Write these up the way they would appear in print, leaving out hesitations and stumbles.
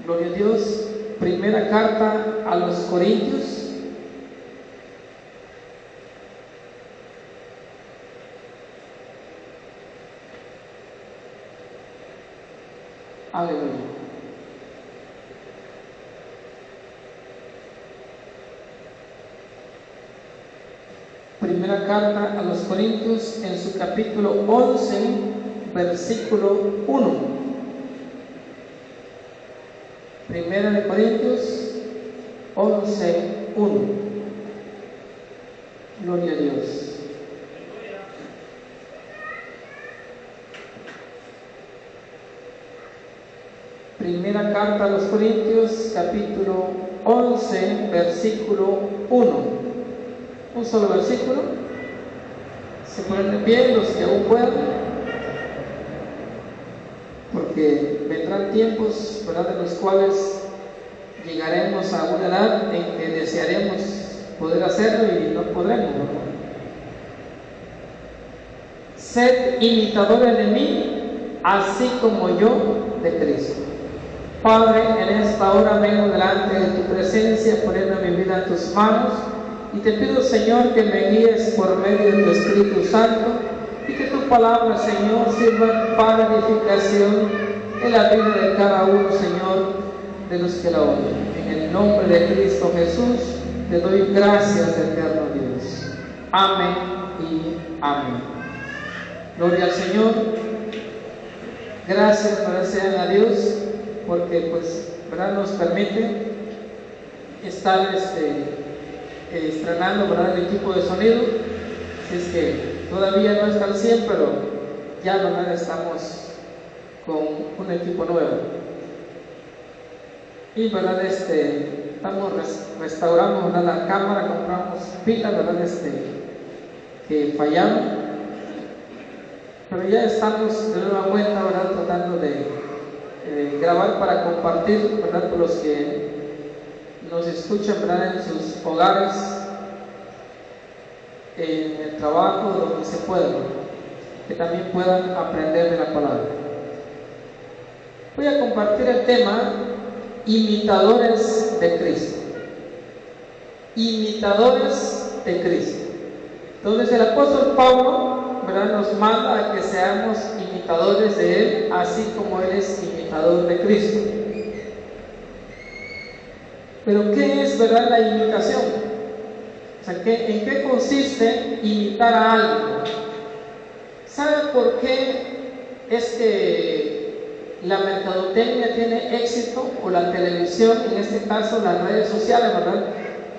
Gloria a Dios. Primera carta a los Corintios. Aleluya. Primera carta a los Corintios, en su capítulo 11, versículo 1. Primera de Corintios 11, 1. Gloria a Dios. Primera carta a los Corintios, capítulo 11, versículo 1. Un solo versículo. Se ponen de pie los que aún puedan, porque vendrán tiempos, ¿verdad?, en los cuales llegaremos a una edad en que desearemos poder hacerlo y no podremos, ¿verdad? Sed imitadores de mí, así como yo de Cristo. Padre, en esta hora vengo delante de tu presencia, poniendo mi vida en tus manos, y te pido, Señor, que me guíes por medio de tu Espíritu Santo, y que tu palabra, Señor, sirva para edificación en la vida de cada uno, Señor, de los que la oyen. En el nombre de Cristo Jesús, te doy gracias, eterno Dios. Amén y amén. Gloria al Señor. Gracias, sean a Dios, porque pues, ¿verdad?, nos permite estar estrenando, ¿verdad?, el equipo de sonido. Así es que todavía no está al 100, pero ya, ¿verdad?, estamos con un equipo nuevo. Y, ¿verdad?, estamos restaurando, ¿verdad?, la cámara, compramos pilas, ¿verdad?, que fallaron. Pero ya estamos de nueva cuenta, ¿verdad?, tratando de grabar para compartir, ¿verdad?, por los que nos escuchan, ¿verdad?, en sus hogares, en el trabajo, donde se pueda, que también puedan aprender de la palabra. Voy a compartir el tema imitadores de Cristo. Imitadores de Cristo. Entonces el apóstol Pablo, ¿verdad?, nos manda a que seamos imitadores de Él, así como Él es imitador de Cristo. Pero ¿qué es, verdad, la imitación? O sea, ¿en qué consiste imitar a alguien? ¿Sabe por qué es que la mercadotecnia tiene éxito, o la televisión, en este caso las redes sociales, ¿verdad?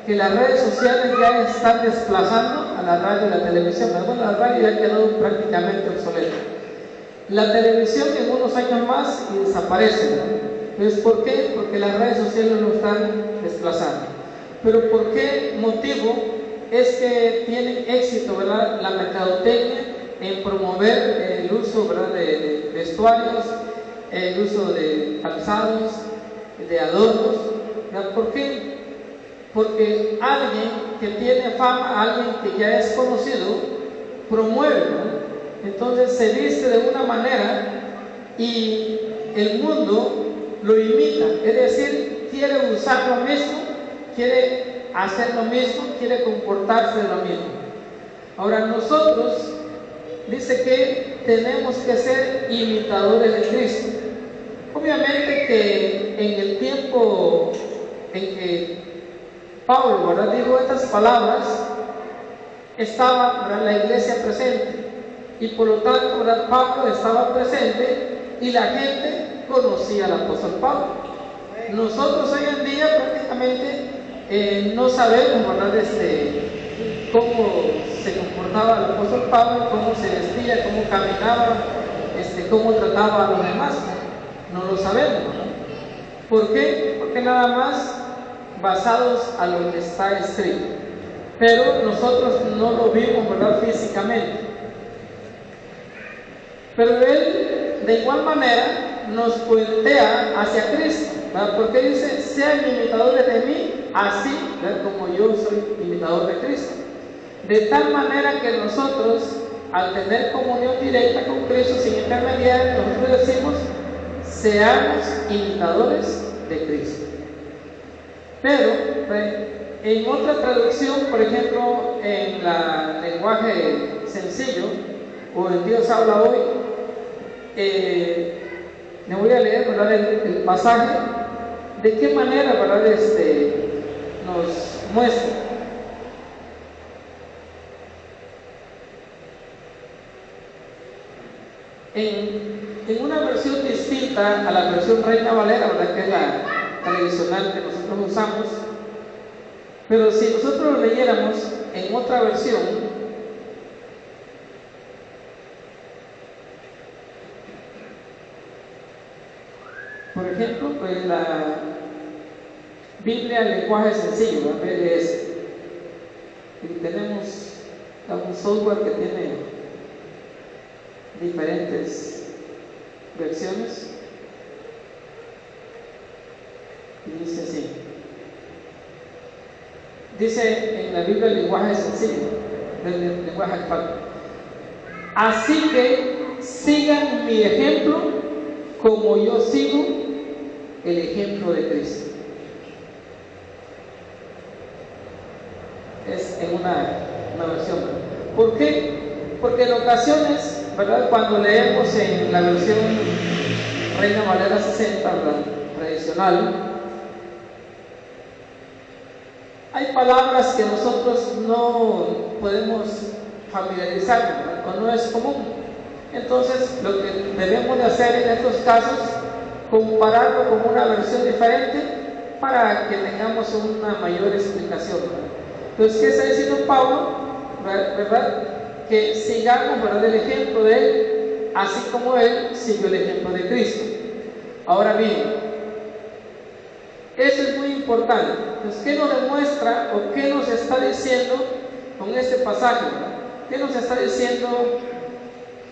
Que las redes sociales ya están desplazando a la radio y la televisión. Bueno, la radio ya quedó prácticamente obsoleta. La televisión en unos años más y desaparece, ¿no? Entonces, ¿por qué? Porque las redes sociales lo están desplazando. Pero ¿por qué motivo es que tienen éxito, ¿verdad?, la mercadotecnia en promover el uso, ¿verdad?, de vestuarios, el uso de calzados, de adornos, ¿verdad? ¿Por qué? Porque alguien que tiene fama, alguien que ya es conocido, promueve, ¿no? Entonces se viste de una manera y el mundo lo imita, es decir, quiere usar lo mismo, quiere hacer lo mismo, quiere comportarse de lo mismo. Ahora nosotros, dice que tenemos que ser imitadores de Cristo. Obviamente que en el tiempo en que Pablo, ¿verdad?, dijo estas palabras, estaba, ¿verdad?, la iglesia presente, y por lo tanto, ¿verdad?, Pablo estaba presente y la gente conocía al apóstol Pablo. Nosotros hoy en día prácticamente no sabemos, ¿verdad?, cómo se comportaba el apóstol Pablo, cómo se vestía, cómo caminaba, cómo trataba a los demás. No lo sabemos, ¿no? ¿Por qué? Porque nada más basados a lo que está escrito, pero nosotros no lo vimos, ¿verdad?, físicamente. Pero él de igual manera nos puentea hacia Cristo, ¿verdad?, porque dice: sean imitadores de mí, así, ¿verdad?, como yo soy imitador de Cristo. De tal manera que nosotros, al tener comunión directa con Cristo sin intermediarios, nosotros decimos: seamos imitadores de Cristo. Pero en otra traducción, por ejemplo, en el lenguaje sencillo, o en Dios habla hoy, le voy a leer, ¿verdad?, el pasaje, de qué manera, ¿verdad?, nos muestra. En una versión distinta a la versión Reina Valera, ¿verdad?, que es la tradicional que nosotros usamos, pero si nosotros lo leyéramos en otra versión, por ejemplo, pues la Biblia en lenguaje sencillo, ¿verdad?, es, y tenemos un software que tiene diferentes versiones, y dice así. Dice en la Biblia el lenguaje sencillo, del lenguaje actual: así que sigan mi ejemplo como yo sigo el ejemplo de Cristo. Es en una versión. ¿Por qué? Porque en ocasiones, ¿verdad?, cuando leemos en la versión Reina Valera 60, ¿verdad?, tradicional, hay palabras que nosotros no podemos familiarizarnos, ¿verdad?, o no es común. Entonces, lo que debemos de hacer en estos casos, compararlo con una versión diferente para que tengamos una mayor explicación, ¿verdad? Entonces, ¿qué está diciendo Pablo? ¿Verdad? Que sigamos, ¿verdad?, el ejemplo de él, así como él siguió el ejemplo de Cristo. Ahora bien, eso es muy importante. Entonces, ¿qué nos demuestra o qué nos está diciendo con este pasaje, ¿verdad? ¿Qué nos está diciendo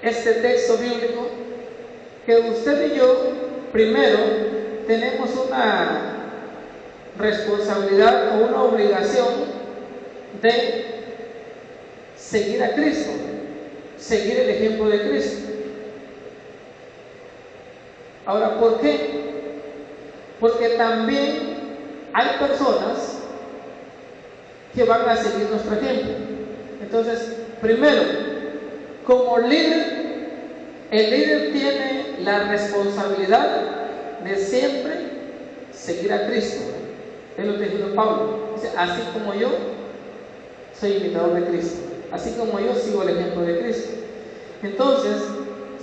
este texto bíblico? Que usted y yo, primero, tenemos una responsabilidad o una obligación de seguir a Cristo, seguir el ejemplo de Cristo. Ahora, ¿por qué? Porque también hay personas que van a seguir nuestro ejemplo. Entonces, primero, como líder, el líder tiene la responsabilidad de siempre seguir a Cristo. Es lo que dijo Pablo. Dice, así como yo soy imitador de Cristo, así como yo sigo el ejemplo de Cristo. Entonces,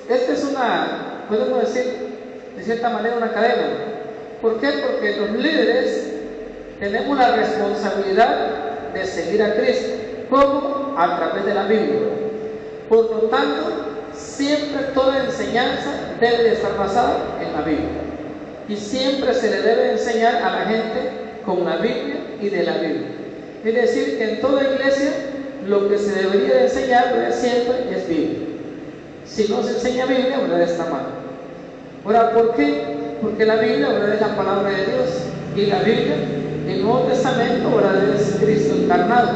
esta es una, podemos decir, de cierta manera, una cadena. ¿Por qué? Porque los líderes tenemos la responsabilidad de seguir a Cristo. ¿Cómo? A través de la Biblia. Por lo tanto, siempre toda enseñanza debe de estar basada en la Biblia. Y siempre se le debe enseñar a la gente con la Biblia y de la Biblia. Es decir, que en toda iglesia lo que se debería de enseñar, ¿verdad?, siempre es Biblia. Si no se enseña Biblia, ¿verdad?, está mal. Ahora, ¿por qué? Porque la Biblia, ¿verdad?, es la palabra de Dios. Y la Biblia, el Nuevo Testamento, ¿verdad?, es Cristo encarnado.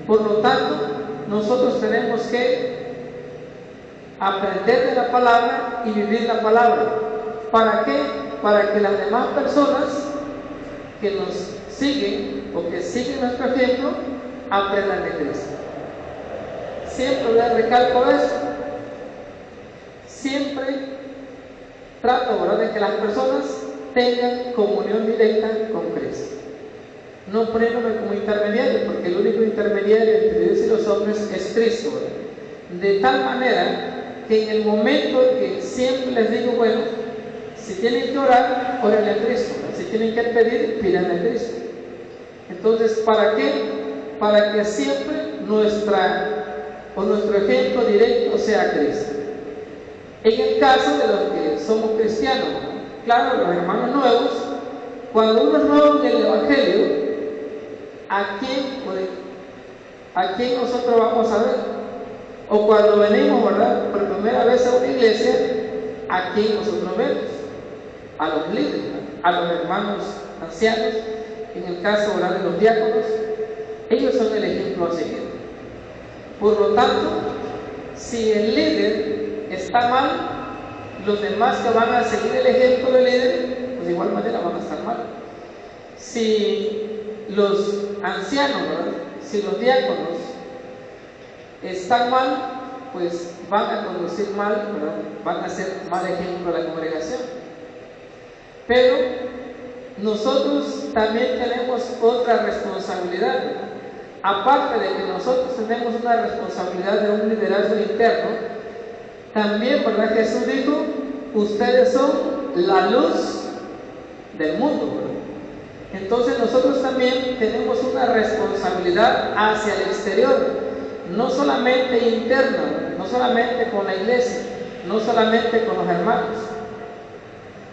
Por lo tanto, nosotros tenemos que aprender de la palabra y vivir la palabra. ¿Para qué? Para que las demás personas que nos siguen o que siguen nuestro ejemplo aprendan de Cristo. Siempre les recalco esto. Siempre trato, ¿verdad?, de que las personas tengan comunión directa con Cristo. No poniéndome como intermediario, porque el único intermediario entre Dios y los hombres es Cristo, ¿verdad? De tal manera que en el momento en que siempre les digo, bueno, si tienen que orar, oren a Cristo, ¿verdad? Si tienen que pedir, pidan a Cristo. Entonces, ¿para qué? Para que siempre nuestro ejemplo directo sea Cristo. En el caso de los que somos cristianos, claro, los hermanos nuevos, cuando uno es nuevo en el Evangelio, ¿a quién nosotros vamos a ver? O cuando venimos, ¿verdad?, por primera vez a una iglesia, ¿a quién nosotros vemos? A los líderes, a los hermanos ancianos, en el caso, ¿verdad?, de los diáconos. Ellos son el ejemplo a seguir. Por lo tanto, si el líder está mal, los demás que van a seguir el ejemplo del líder, pues de igual manera van a estar mal. Si los ancianos, ¿verdad?, si los diáconos están mal, pues van a conducir mal, ¿verdad?, van a ser mal ejemplo a la congregación. Pero nosotros también tenemos otra responsabilidad, ¿verdad? Aparte de que nosotros tenemos una responsabilidad de un liderazgo interno, también, ¿verdad?, Jesús dijo, ustedes son la luz del mundo, ¿verdad? Entonces nosotros también tenemos una responsabilidad hacia el exterior, no solamente interna, no solamente con la iglesia, no solamente con los hermanos.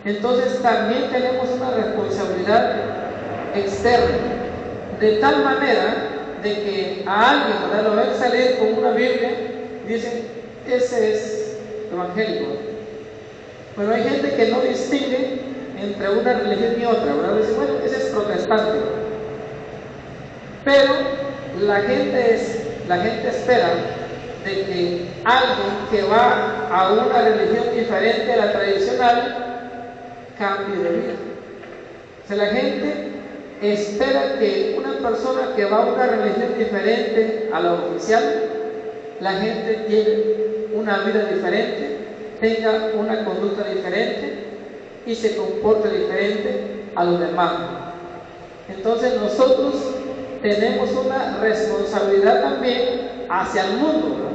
Entonces también tenemos una responsabilidad externa, de tal manera de que a alguien, ¿verdad?, lo ven salir con una Biblia, dicen, ese es evangélico. Pero hay gente que no distingue entre una religión y otra, ¿verdad? Dicen, bueno, ese es protestante. Pero la gente espera de que alguien que va a una religión diferente a la tradicional cambie de vida. O sea, la gente espera que una persona que va a una religión diferente a la oficial, la gente lleve una vida diferente, tenga una conducta diferente y se comporte diferente a los demás. Entonces nosotros tenemos una responsabilidad también hacia el mundo, ¿verdad?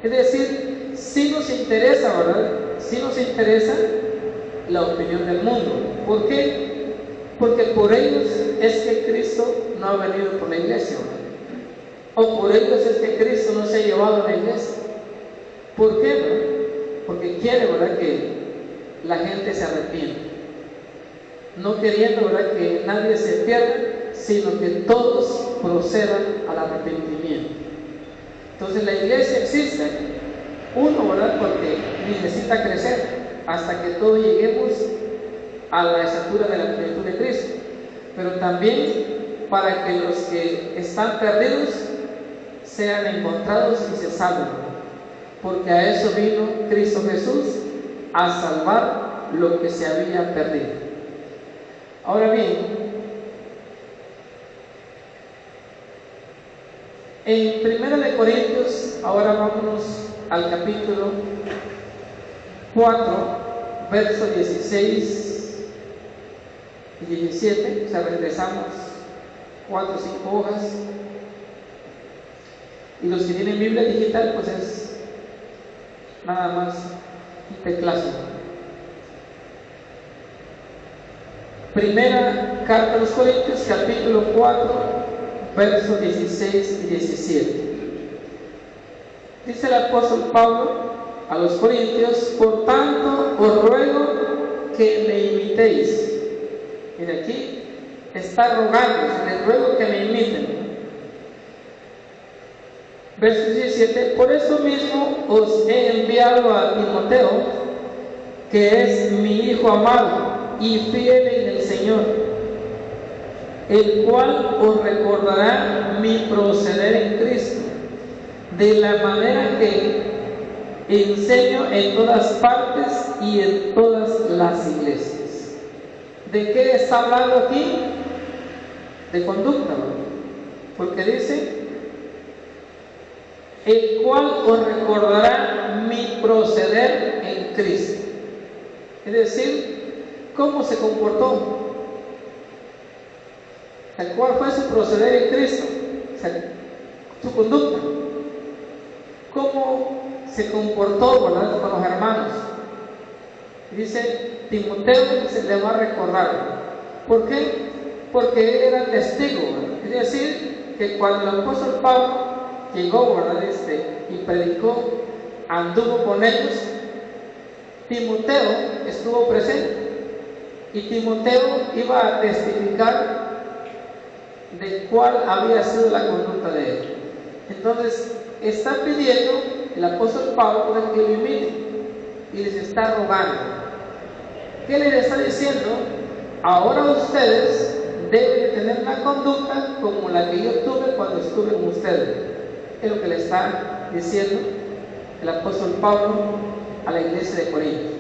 Es decir, si nos interesa, ¿verdad?, si nos interesa la opinión del mundo. ¿Por qué? Porque por ellos es que Cristo no ha venido por la iglesia, ¿verdad? O por ellos es que Cristo no se ha llevado a la iglesia. ¿Por qué, verdad? Porque quiere, ¿verdad?, que la gente se arrepienta, no queriendo, ¿verdad?, que nadie se pierda, sino que todos procedan al arrepentimiento. Entonces la iglesia existe, uno, ¿verdad?, porque necesita crecer hasta que todos lleguemos a la estatura de la plenitud de Cristo, pero también para que los que están perdidos sean encontrados y se salven, porque a eso vino Cristo Jesús, a salvar lo que se había perdido. Ahora bien, en 1 Corintios, ahora vámonos al capítulo 4, versos 16 y 17, o sea, regresamos 4 o 5 hojas, y los que tienen Biblia digital, pues es nada más un teclazo. Primera carta a los Corintios, capítulo 4, versos 16 y 17. Dice el apóstol Pablo a los Corintios, por tanto os ruego que me imitéis. Mira, aquí está rogando, les ruego que me imiten. Verso 17, por eso mismo os he enviado a Timoteo, que es mi hijo amado y fiel en el Señor, el cual os recordará mi proceder en Cristo, de la manera que enseño en todas partes y en todas las iglesias. ¿De qué está hablando aquí? De conducta, ¿no? Porque dice, el cual os recordará mi proceder en Cristo. Es decir, cómo se comportó, cuál fue su proceder en Cristo, o sea, su conducta, cómo se comportó, ¿verdad?, con los hermanos. Dice, Timoteo se le va a recordar. ¿Por qué? Porque él era testigo, ¿verdad? Es decir, que cuando el apóstol Pablo llegó, ¿verdad?, y predicó, anduvo con ellos, Timoteo estuvo presente y Timoteo iba a testificar de cuál había sido la conducta de él. Entonces está pidiendo el apóstol Pablo que lo imite y les está rogando. ¿Qué les está diciendo? Ahora ustedes deben de tener una conducta como la que yo tuve cuando estuve con ustedes. Es lo que le está diciendo el apóstol Pablo a la iglesia de Corinto,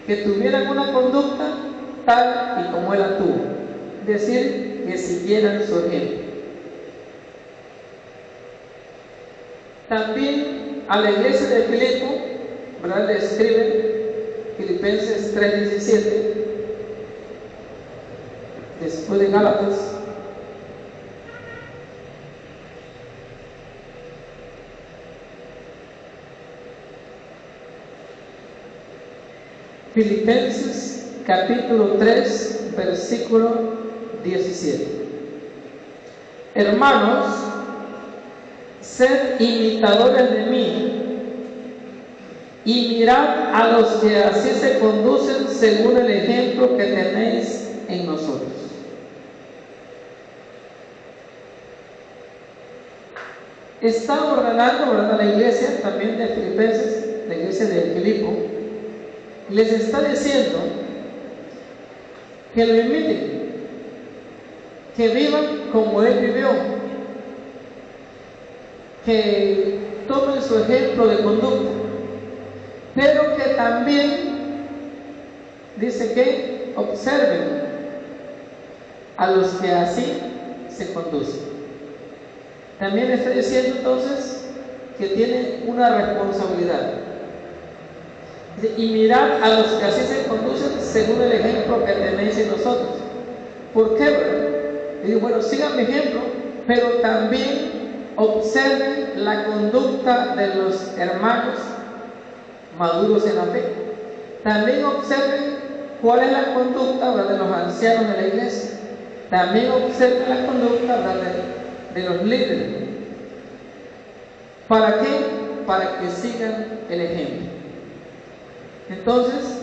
que tuvieran una conducta tal y como él actuó. Es decir, que siguieran su ejemplo. También a la iglesia de Filipo, ¿verdad?, le escribe Filipenses 3:17, después de Gálatas. Filipenses capítulo 3, versículo 17. Hermanos, sed imitadores de mí y mirad a los que así se conducen según el ejemplo que tenéis en nosotros. Está ordenando, ¿verdad?, a la iglesia también de Filipenses, la iglesia de Filipo, les está diciendo que lo imiten, que vivan como él vivió, que tomen su ejemplo de conducta, pero que también dice que observen a los que así se conducen. También está diciendo entonces que tienen una responsabilidad. Y mirad a los que así se conducen según el ejemplo que tenéis en nosotros. ¿Por qué, verdad? Y digo, bueno, sigan mi ejemplo, pero también observen la conducta de los hermanos maduros en la fe. También observen cuál es la conducta, ¿verdad?, de los ancianos de la iglesia. También observen la conducta, ¿verdad?, de los líderes. ¿Para qué? Para que sigan el ejemplo. Entonces,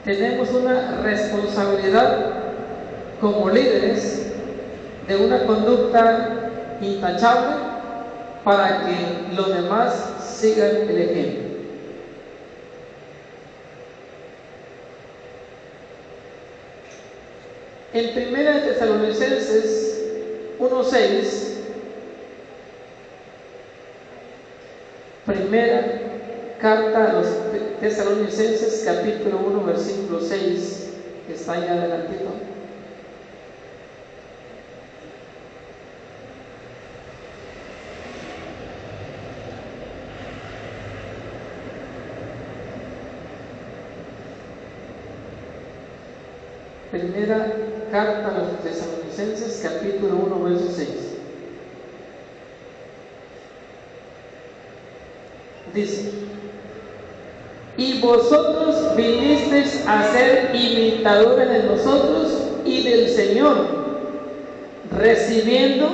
tenemos una responsabilidad como líderes de una conducta intachable para que los demás sigan el ejemplo. En 1 Tesalonicenses 1:6, primera carta a los Tesalonicenses, capítulo 1, versículo 6, que está allá adelantito. Primera carta a los Tesalonicenses, capítulo 1, verso 6. Dice: y vosotros vinisteis a ser imitadores de nosotros y del Señor, recibiendo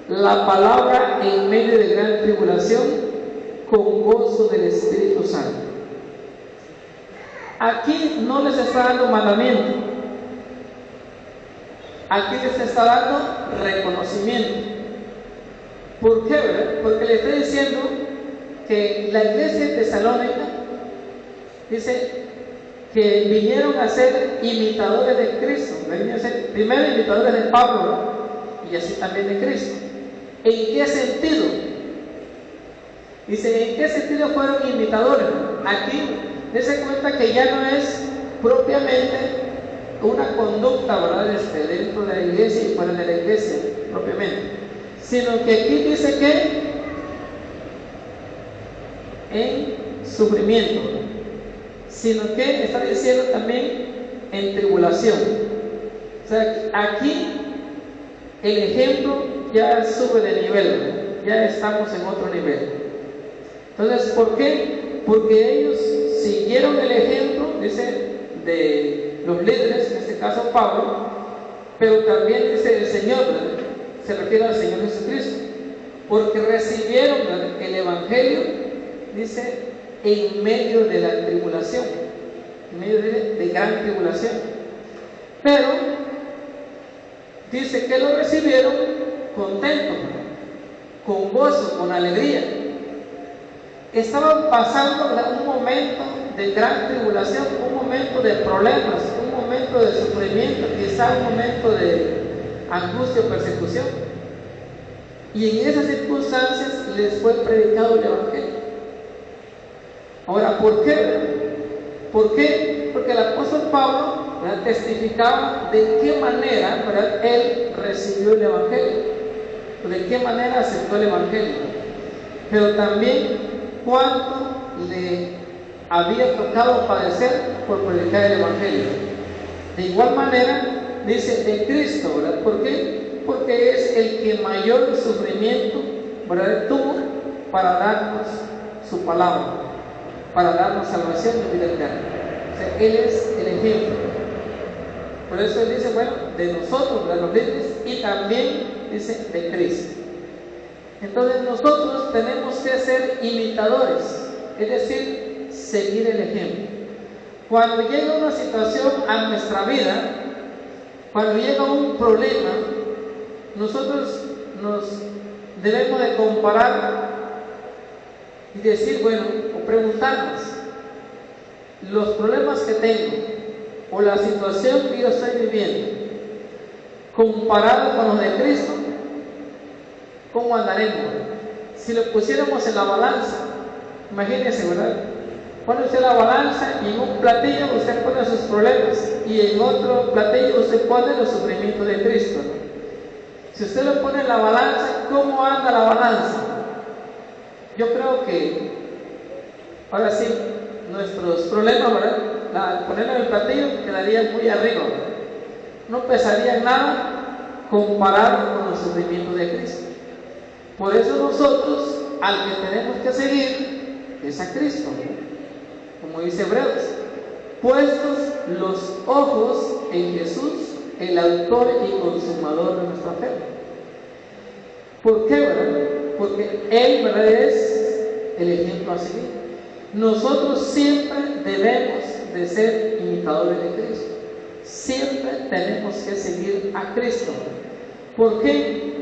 la palabra en medio de gran tribulación, con gozo del Espíritu Santo. Aquí no les está dando mandamiento, aquí les está dando reconocimiento. ¿Por qué, verdad? Porque le está diciendo que la iglesia de Tesalónica, dice que vinieron a ser imitadores de Cristo, vinieron a ser primero imitadores de Pablo, ¿no?, y así también de Cristo. ¿En qué sentido? Dice, ¿en qué sentido fueron imitadores? Aquí, dése cuenta que ya no es propiamente una conducta, ¿verdad?, dentro de la iglesia y fuera de la iglesia, propiamente, sino que aquí dice que en sufrimiento, sino que está diciendo también en tribulación. O sea, aquí el ejemplo ya sube de nivel, ya estamos en otro nivel. Entonces, ¿por qué? Porque ellos siguieron el ejemplo, dice, de los líderes, en este caso Pablo, pero también dice el Señor, ¿verdad?, se refiere al Señor Jesucristo, porque recibieron, ¿verdad?, el Evangelio, dice, en medio de la tribulación, en medio de gran tribulación. Pero dice que lo recibieron contentos, con gozo, con alegría. Estaban pasando un momento de gran tribulación, un momento de problemas, un momento de sufrimiento, quizá un momento de angustia o persecución. Y en esas circunstancias les fue predicado el Evangelio. Ahora, ¿por qué? ¿Por qué? Porque el apóstol Pablo, ¿verdad?, testificaba de qué manera, ¿verdad?, él recibió el Evangelio, de qué manera aceptó el Evangelio, pero también cuánto le había tocado padecer por predicar el Evangelio. De igual manera, dice de Cristo, ¿verdad? ¿Por qué? Porque es el que mayor sufrimiento, ¿verdad?, tuvo para darnos su palabra, para darnos salvación y vida eterna. O sea, Él es el ejemplo. Por eso Él dice, bueno, de nosotros, de los líderes, y también dice de Cristo. Entonces nosotros tenemos que ser imitadores, es decir, seguir el ejemplo. Cuando llega una situación a nuestra vida, cuando llega un problema, nosotros nos debemos de comparar y decir, bueno, o preguntarnos, los problemas que tengo o la situación que yo estoy viviendo, comparado con los de Cristo, ¿cómo andaremos? Si lo pusiéramos en la balanza, imagínense, ¿verdad? Pone usted la balanza y en un platillo usted pone sus problemas y en otro platillo usted pone los sufrimientos de Cristo, ¿no? Si usted lo pone en la balanza, ¿cómo anda la balanza? Yo creo que ahora sí, nuestros problemas, ¿verdad?, al ponerlo en el platillo quedarían muy arriba, ¿verdad? No pesarían nada comparado con los sufrimientos de Cristo. Por eso nosotros, al que tenemos que seguir, es a Cristo, ¿verdad? Como dice Hebreos, puestos los ojos en Jesús, el autor y consumador de nuestra fe. ¿Por qué, verdad? Porque Él, ¿verdad?, es el ejemplo a seguir. Nosotros siempre debemos de ser imitadores de Cristo. Siempre tenemos que seguir a Cristo. ¿Por qué?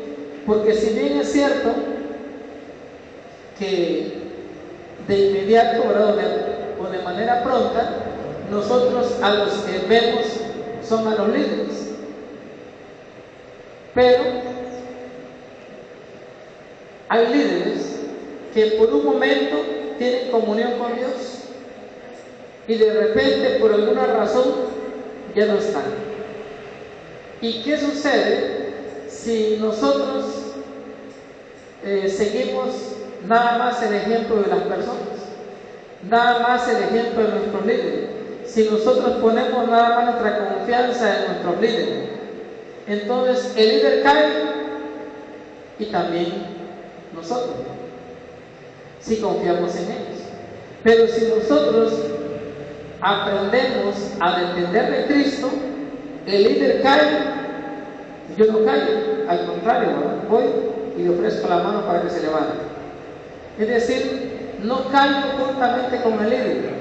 Porque si bien es cierto que de inmediato, ¿verdad?, o de manera pronta, nosotros a los que vemos son a los líderes, pero hay líderes que por un momento tienen comunión con Dios y de repente por alguna razón ya no están. ¿Y qué sucede si nosotros seguimos nada más el ejemplo de las personas, nada más el ejemplo de nuestros líderes? Si nosotros ponemos nada más nuestra confianza en nuestros líderes, entonces el líder cae y también nosotros, si confiamos en ellos. Pero si nosotros aprendemos a depender de Cristo, el líder cae, yo no caigo, al contrario, ¿verdad?, voy y le ofrezco la mano para que se levante. Es decir, no caigo juntamente con el líder.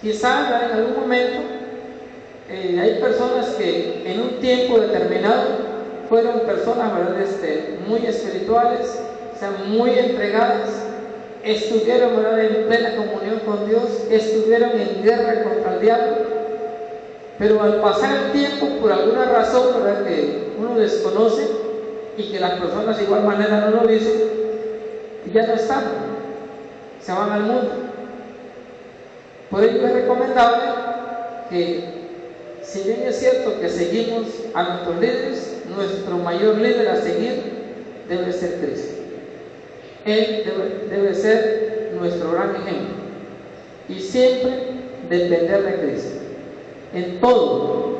Quizás en algún momento hay personas que en un tiempo determinado fueron personas, ¿verdad?, muy espirituales, o sea, muy entregadas, estuvieron, ¿verdad?, en plena comunión con Dios, estuvieron en guerra contra el diablo, pero al pasar el tiempo, por alguna razón, ¿verdad?, que uno desconoce y que las personas de igual manera no lo dicen, ya no están, se van al mundo. Por ello es recomendable que, si bien es cierto que seguimos a nuestros líderes, nuestro mayor líder a seguir debe ser Cristo. Él debe ser nuestro gran ejemplo y siempre depender de Cristo en todo,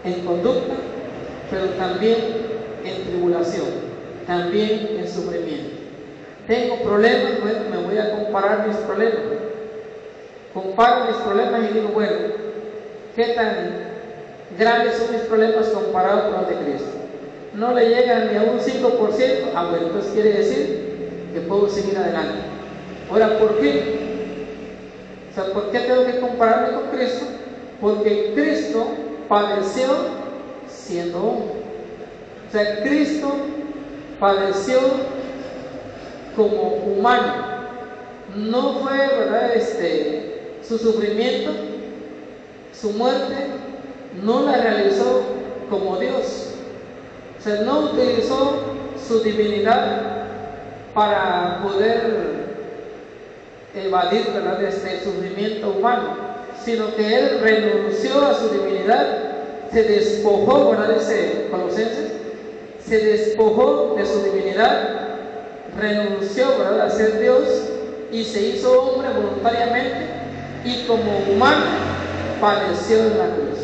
en conducta, pero también en tribulación, también en sufrimiento. Tengo problemas, bueno, me voy a comparar mis problemas. Comparo mis problemas y digo, bueno, ¿qué tan grandes son mis problemas comparados con los de Cristo? No le llegan ni a un 5%, bueno, entonces quiere decir que puedo seguir adelante. Ahora, ¿por qué? O sea, ¿por qué tengo que compararme con Cristo? Porque Cristo padeció siendo hombre. O sea, Cristo padeció como humano. No fue, ¿verdad?, su sufrimiento, su muerte, no la realizó como Dios. O sea, no utilizó su divinidad para poder evadir, ¿verdad?, el sufrimiento humano, sino que Él renunció a su divinidad, se despojó, ¿verdad? Dice Colosenses, se despojó de su divinidad, renunció, ¿verdad?, a ser Dios y se hizo hombre voluntariamente y como humano padeció en la cruz.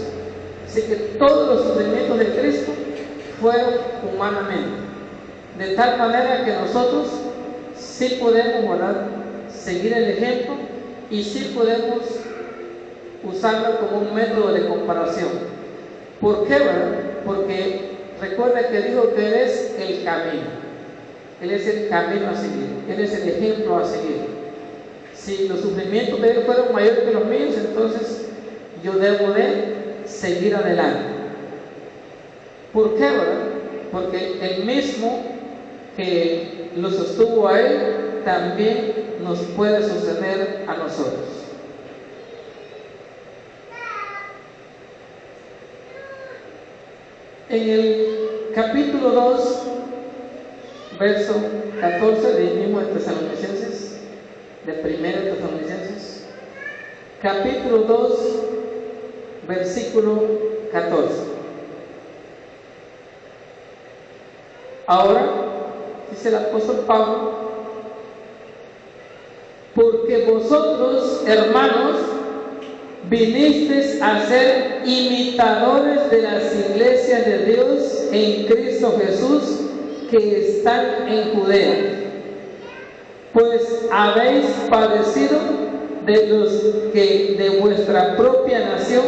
Así que todos los sufrimientos de Cristo fueron humanamente, de tal manera que nosotros sí podemos, ¿verdad?, seguir el ejemplo y sí podemos usarlo como un método de comparación. ¿Por qué, verdad? Porque recuerda que dijo que Él es el camino. Él es el camino a seguir. Él es el ejemplo a seguir. Si los sufrimientos de Él fueron mayores que los míos, entonces yo debo de seguir adelante. ¿Por qué, verdad? Porque el mismo que lo sostuvo a Él, también nos puede sostener a nosotros. En el capítulo 2, verso 14 del mismo de Tesalonicenses, de 1 Tesalonicenses, capítulo 2, versículo 14. Ahora, dice el apóstol Pablo, porque vosotros, hermanos, vinisteis a ser imitadores de las iglesias de Dios en Cristo Jesús que están en Judea, pues habéis padecido de los que de vuestra propia nación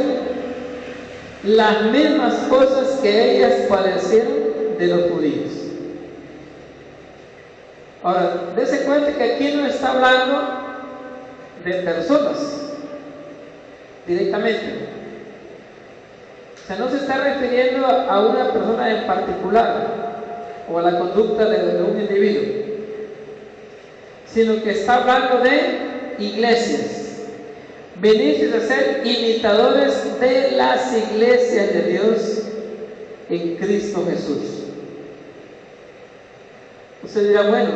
las mismas cosas que ellas padecieron de los judíos. Ahora, dése cuenta que aquí no está hablando de personas directamente. O sea, no se está refiriendo a una persona en particular o a la conducta de un individuo, sino que está hablando de iglesias. Venís a ser imitadores de las iglesias de Dios en Cristo Jesús. Usted dirá, bueno,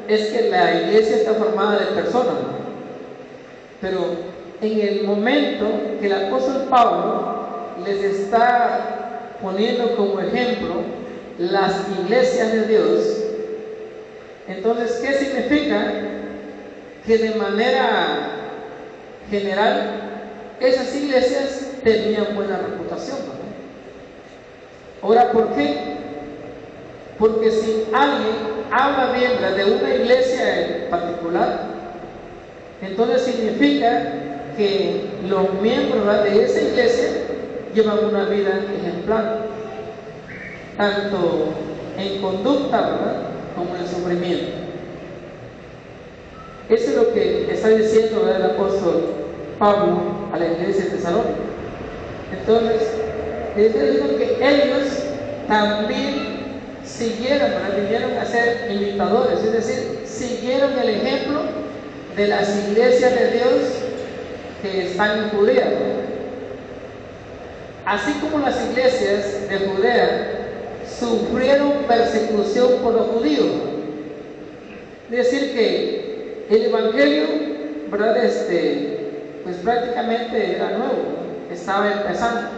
es que la iglesia está formada de personas, ¿no? Pero en el momento que el apóstol Pablo les está poniendo como ejemplo las iglesias de Dios, entonces, ¿qué significa? Que de manera general esas iglesias tenían buena reputación, ¿no? Ahora, ¿por qué? Porque si alguien habla bien de una iglesia en particular, entonces significa que los miembros de esa iglesia llevan una vida ejemplar, tanto en conducta, ¿verdad?, como en sufrimiento. Eso es lo que está diciendo, ¿verdad?, el apóstol Pablo a la iglesia de Tesalónica. Entonces, está diciendo que ellos también siguieron, ¿verdad?, vinieron a ser imitadores, es decir, siguieron el ejemplo de las iglesias de Dios que están en Judea, ¿no? Así como las iglesias de Judea sufrieron persecución por los judíos, ¿no? Es decir, que el evangelio, ¿verdad?, pues prácticamente era nuevo, ¿no? Estaba empezando.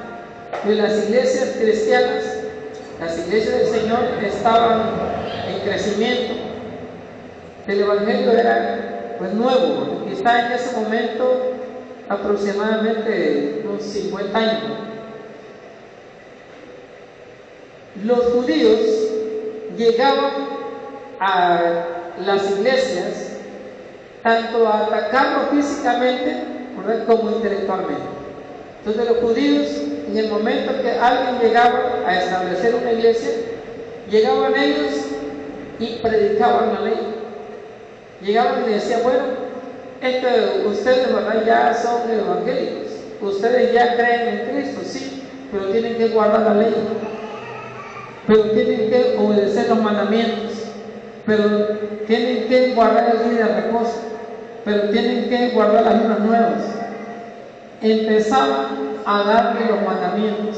Y las iglesias cristianas, las iglesias del Señor, estaban en crecimiento. El evangelio era pues nuevo, ¿no? Y está en ese momento aproximadamente unos 50 años, ¿no? Los judíos llegaban a las iglesias tanto a atacarlo físicamente, ¿verdad?, como intelectualmente. Entonces los judíos, en el momento que alguien llegaba a establecer una iglesia, llegaban ellos y predicaban la ley. Llegaban y decían, bueno, ustedes, ¿verdad?, ya son evangélicos, ustedes ya creen en Cristo, sí, pero tienen que guardar la ley, pero tienen que obedecer los mandamientos, pero tienen que guardar el día de reposo, pero tienen que guardar las lunas nuevas. Empezaban a darle los mandamientos,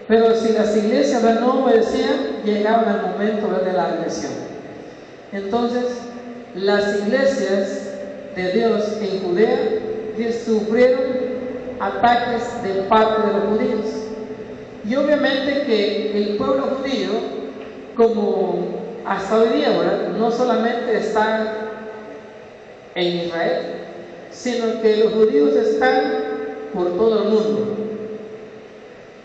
pero si las iglesias no obedecían, llegaban al momento de la agresión. Entonces, las iglesias de Dios en Judea sufrieron ataques de parte de los judíos. Y obviamente que el pueblo judío, como hasta hoy día, ¿verdad?, no solamente está en Israel, sino que los judíos están por todo el mundo.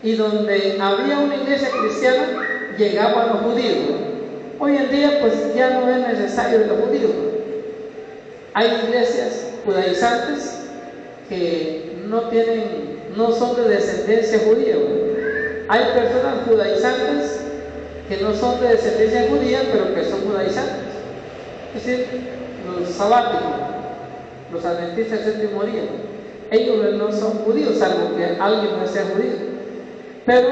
Y donde había una iglesia cristiana, llegaban los judíos. Hoy en día, pues ya no es necesario de los judíos. Hay iglesias judaizantes que no son de descendencia judía. Hay personas judaizantes que no son de descendencia judía, pero que son judaizantes. Es decir, los sabáticos, los adventistas del séptimo día, ellos no son judíos, salvo que alguien no sea judío. Pero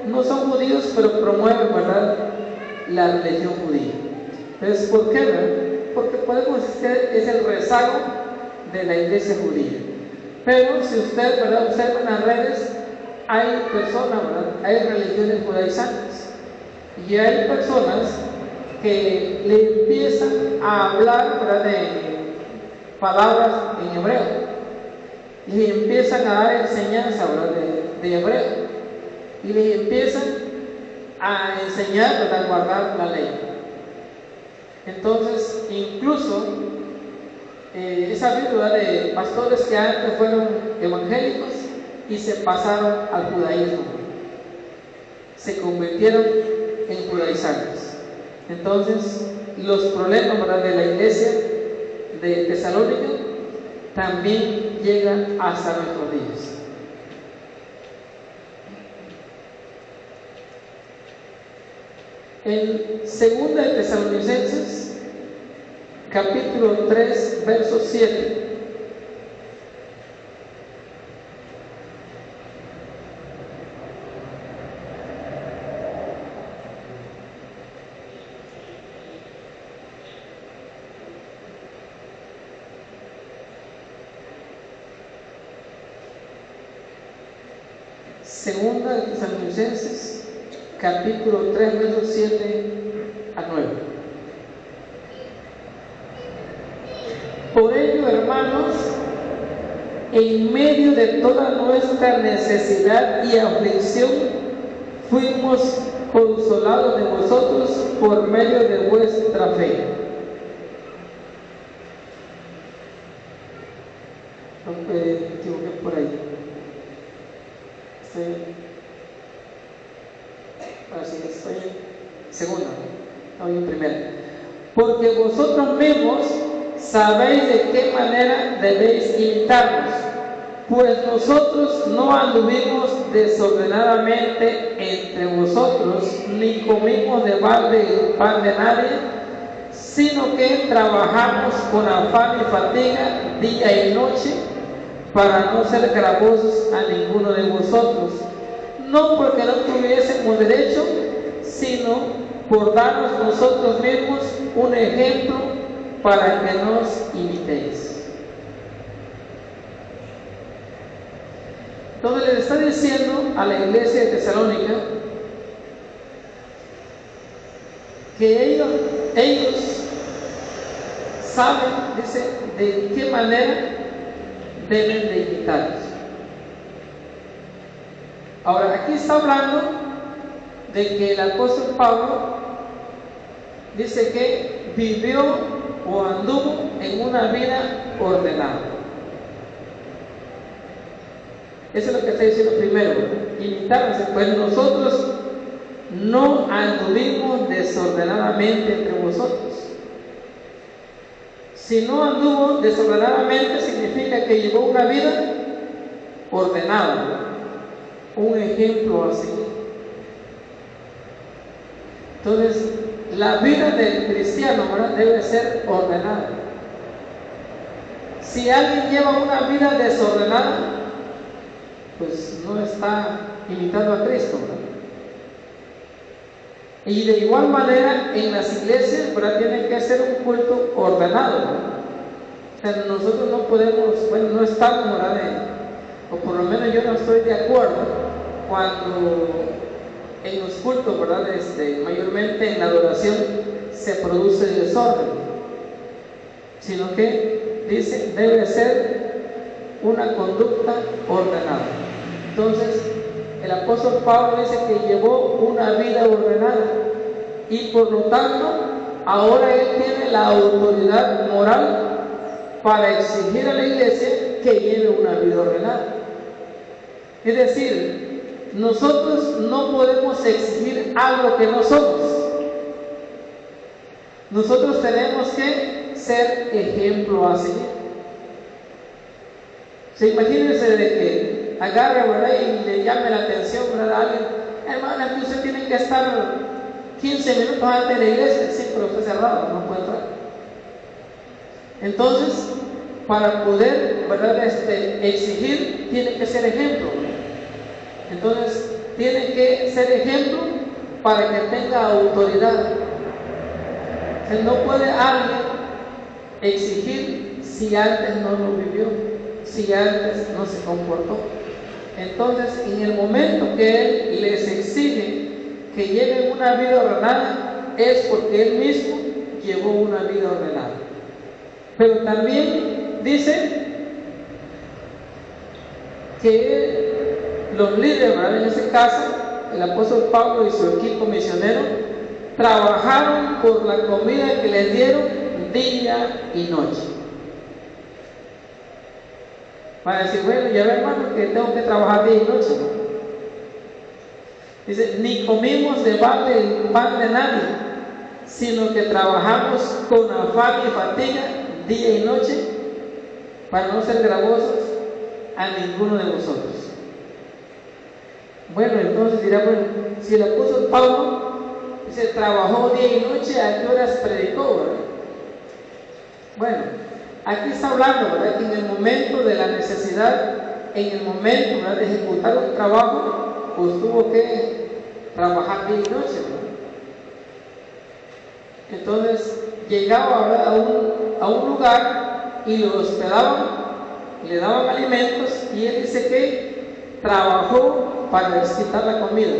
no son judíos, pero promueven, ¿verdad?, la religión judía. Entonces, ¿por qué? ¿Verdad? Porque podemos decir que es el rezago de la iglesia judía. Pero si usted, ¿verdad?, observa en las redes, hay personas, ¿verdad?, hay religiones judaizantes y hay personas que le empiezan a hablar, ¿verdad?, de palabras en hebreo y le empiezan a dar enseñanza, ¿verdad?, de hebreo, y le empiezan a enseñar, ¿verdad?, a guardar la ley. Entonces, incluso esa vida de pastores que antes fueron evangélicos y se pasaron al judaísmo, se convirtieron en judaizantes. Entonces, los problemas, ¿verdad?, de la iglesia de Tesalónica también llegan hasta nuestros días. En 2 de Tesalonicenses, capítulo 3, verso 7. Segunda de Tesalonicenses, capítulo 3, versos 7 a 9. Por ello, hermanos, en medio de toda nuestra necesidad y aflicción, fuimos consolados de vosotros por medio de vuestra fe. No me equivoqué por ahí. Así estoy en segunda, no en primera. Porque vosotros mismos sabéis de qué manera debéis imitarnos, pues nosotros no anduvimos desordenadamente entre vosotros, ni comimos de balde el pan de nadie, sino que trabajamos con afán y fatiga día y noche, para no ser gravosos a ninguno de vosotros, no porque no tuviésemos derecho, sino por darnos nosotros mismos un ejemplo para que nos imitéis. Entonces le está diciendo a la iglesia de Tesalónica que ellos saben, dice, de qué manera deben de imitarlos. Ahora, aquí está hablando de que el apóstol Pablo dice que vivió o anduvo en una vida ordenada. Eso es lo que está diciendo primero, imitarnos. Pues nosotros no anduvimos desordenadamente entre vosotros. Si no anduvo desordenadamente, significa que llevó una vida ordenada, un ejemplo así. Entonces, la vida del cristiano, ¿verdad?, debe ser ordenada. Si alguien lleva una vida desordenada, pues no está imitando a Cristo, ¿verdad? Y de igual manera en las iglesias, ¿verdad?, tiene que ser un culto ordenado, ¿verdad? O sea, nosotros no podemos, bueno, no estamos, ¿verdad?, o por lo menos yo no estoy de acuerdo cuando en los cultos, ¿verdad?, mayormente en la adoración se produce el desorden, sino que dice, debe ser una conducta ordenada. Entonces, el apóstol Pablo dice que llevó una vida ordenada y por lo tanto, ahora él tiene la autoridad moral para exigir a la iglesia que lleve una vida ordenada. Es decir, nosotros no podemos exigir algo que no somos. Nosotros tenemos que ser ejemplo a seguir. Imagínense de que agarre, ¿verdad?, y le llame la atención, ¿verdad?, a alguien: hermana, que usted tiene que estar 15 minutos antes de la iglesia. Sí, pero está cerrado, no puede entrar. Entonces, para poder, ¿verdad?, exigir, tiene que ser ejemplo. Entonces, tiene que ser ejemplo para que tenga autoridad. No puede alguien exigir si antes no lo vivió, si antes no se comportó. Entonces, en el momento que él les exige que lleven una vida ordenada, es porque él mismo llevó una vida ordenada. Pero también dice que los líderes, ¿verdad?, en ese caso, el apóstol Pablo y su equipo misionero, trabajaron por la comida que les dieron día y noche. Para decir: bueno, ya ve, hermano, que tengo que trabajar día y noche, ¿no? Dice: ni comimos de balde el pan de nadie, sino que trabajamos con afán y fatiga día y noche para no ser gravosos a ninguno de vosotros. Bueno, entonces dirá: bueno, si el apóstol Pablo dice trabajó día y noche, ¿a qué horas predicó, verdad? Bueno, aquí está hablando, ¿verdad?, que en el momento de la necesidad, en el momento, ¿verdad?, de ejecutar un trabajo, pues tuvo que trabajar día y noche, ¿verdad? Entonces llegaba, ¿verdad?, a un lugar y lo hospedaban, le daban alimentos, y él dice que trabajó para desquitar la comida,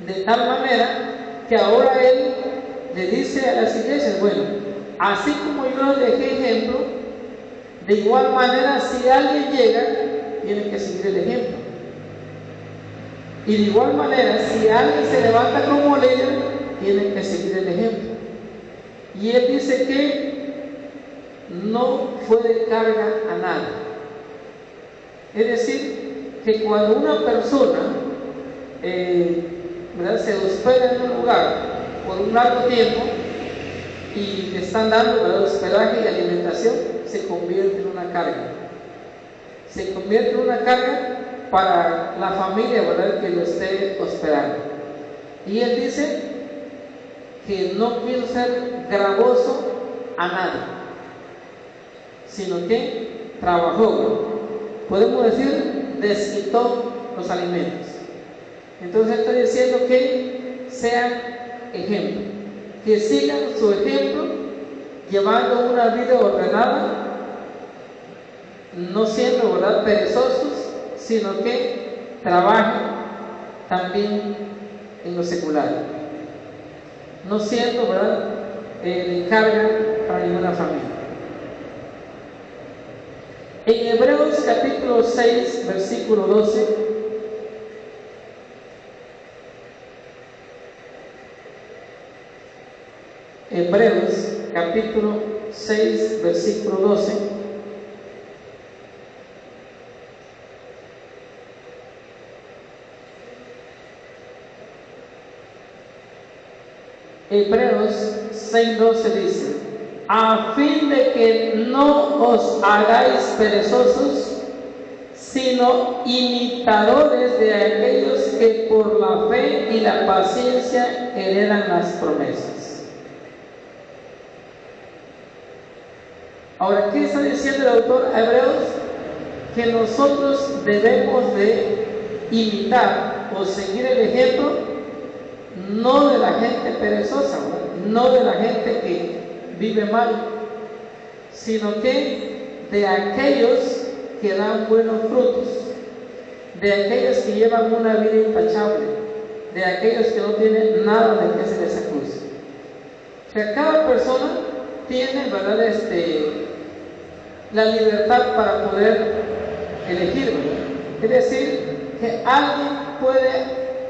de tal manera que ahora él le dice a las iglesias: bueno, así como yo les dejé ejemplo, de igual manera, si alguien llega, tiene que seguir el ejemplo. Y de igual manera, si alguien se levanta como líder, tiene que seguir el ejemplo. Y él dice que no fue de carga a nadie. Es decir, que cuando una persona ¿verdad?, se hospeda en un lugar por un largo tiempo y le están dando, ¿verdad?, hospedaje y alimentación, se convierte en una carga. Se convierte en una carga para la familia, ¿verdad?, que lo esté hospedando. Y él dice que no quiso ser gravoso a nadie, sino que trabajó, podemos decir, desquitó los alimentos. Entonces está diciendo que sean ejemplo, que sigan su ejemplo, llevando una vida ordenada, no siendo, ¿verdad?, perezosos, sino que trabajen también en lo secular, no siendo, ¿verdad?, de carga para ninguna familia. En Hebreos capítulo 6, versículo 12, Hebreos capítulo 6, versículo 12. Hebreos 6:12 dice: a fin de que no os hagáis perezosos, sino imitadores de aquellos que por la fe y la paciencia heredan las promesas. Ahora, ¿qué está diciendo el autor a Hebreos? Que nosotros debemos de imitar o seguir el ejemplo, no de la gente perezosa, no de la gente que vive mal, sino que de aquellos que dan buenos frutos, de aquellos que llevan una vida intachable, de aquellos que no tienen nada de que se les acuse. O sea, cada persona tiene, ¿verdad?, la libertad para poder elegir, ¿verdad? Es decir, que alguien puede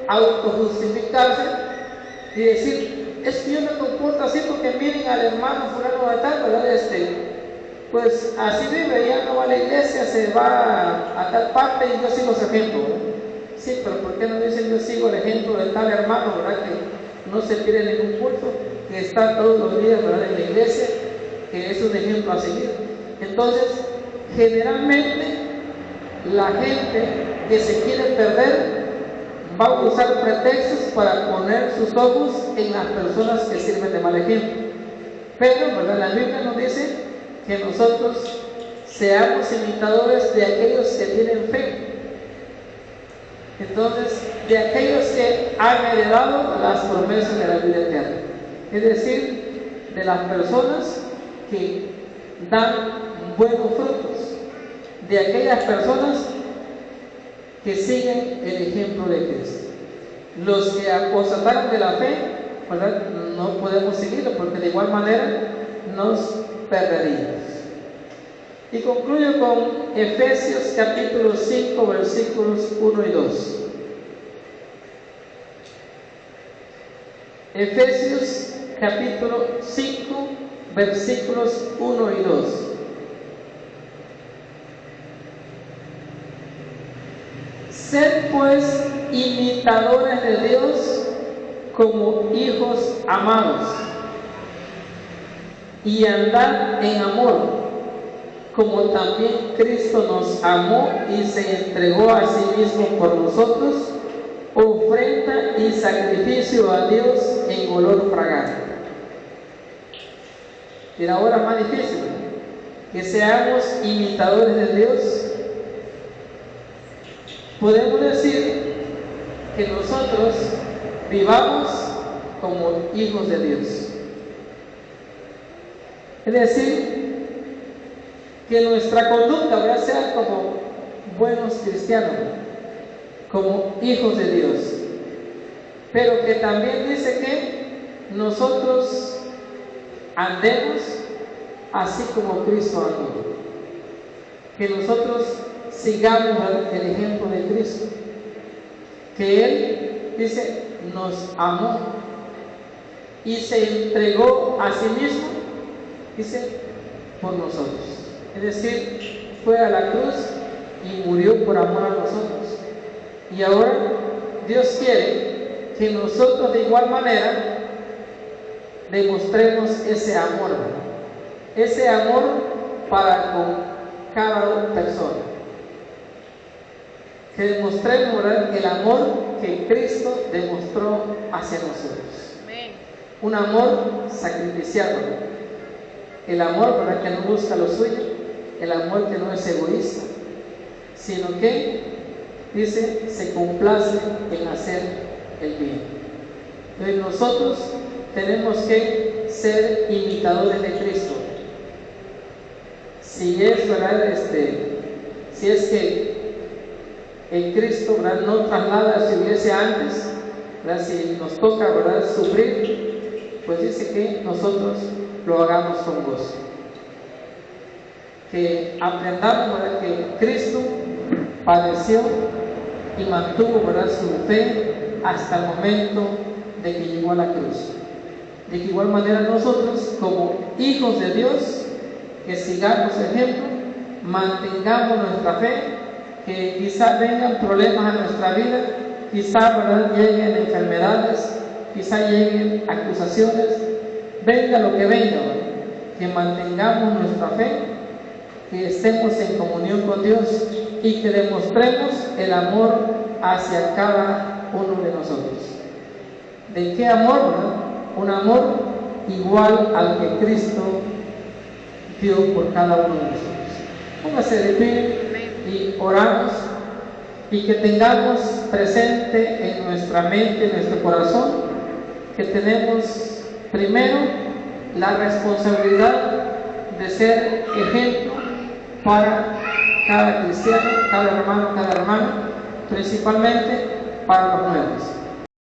autojustificarse y decir, es que yo me comporto así porque miren al hermano fulano de tal, ¿verdad? Pues así vive, ya no va a la iglesia, se va a tal parte y yo sigo su ejemplo, ¿verdad? Sí, pero ¿por qué no dicen yo sigo el ejemplo de tal hermano, ¿verdad? Que no se pierde ningún culto, que está todos los días, ¿verdad?, en la iglesia, que es un ejemplo a seguir. Entonces, generalmente, la gente que se quiere perder va a usar pretextos para poner sus ojos en las personas que sirven de mal ejemplo. Pero, ¿verdad?, la Biblia nos dice que nosotros seamos imitadores de aquellos que tienen fe. Entonces, de aquellos que han heredado las promesas de la vida eterna. Es decir, de las personas que dan buenos frutos, de aquellas personas que siguen el ejemplo de Cristo. Los que apostataron de la fe, ¿verdad?, no podemos seguirlo porque de igual manera nos perderíamos. Y concluyo con Efesios capítulo 5, versículos 1 y 2. Efesios capítulo 5, versículos 1 y 2. Sed pues imitadores de Dios como hijos amados, y andad en amor, como también Cristo nos amó y se entregó a sí mismo por nosotros, ofrenda y sacrificio a Dios en olor fragante. Y la hora más difícil, que seamos imitadores de Dios. Podemos decir que nosotros vivamos como hijos de Dios. Es decir, que nuestra conducta sea como buenos cristianos, como hijos de Dios. Pero que también dice que nosotros andemos así como Cristo andó. Que nosotros sigamos el ejemplo de Cristo. Que Él, dice, nos amó y se entregó a sí mismo, dice, por nosotros. Es decir, fue a la cruz y murió por amor a nosotros. Y ahora Dios quiere que nosotros de igual manera demostremos ese amor. Ese amor para con cada persona. Que demostremos, ¿verdad?, el amor que Cristo demostró hacia nosotros. Amén. Un amor sacrificiado. El amor, ¿verdad?, que no busca lo suyo. El amor que no es egoísta, sino que, dice, se complace en hacer el bien. Entonces nosotros tenemos que ser imitadores de Cristo. Si es, ¿verdad?, si es que en Cristo, ¿verdad?, no traslada su iglesia antes, ¿verdad?, si nos toca, ¿verdad?, sufrir, pues dice que nosotros lo hagamos con gozo. Que aprendamos, ¿verdad?, que Cristo padeció y mantuvo, ¿verdad?, su fe hasta el momento de que llegó a la cruz. De igual manera nosotros, como hijos de Dios, que sigamos su ejemplo, mantengamos nuestra fe, que quizá vengan problemas a nuestra vida, quizá, ¿verdad?, lleguen enfermedades, quizá lleguen acusaciones, venga lo que venga, ¿verdad?, que mantengamos nuestra fe, que estemos en comunión con Dios y que demostremos el amor hacia cada uno de nosotros. ¿De qué amor? ¿Verdad? Un amor igual al que Cristo dio por cada uno de nosotros. Póngase de pie y oramos, y que tengamos presente en nuestra mente, en nuestro corazón, que tenemos primero la responsabilidad de ser ejemplo para cada cristiano, cada hermano, principalmente para los nuevos.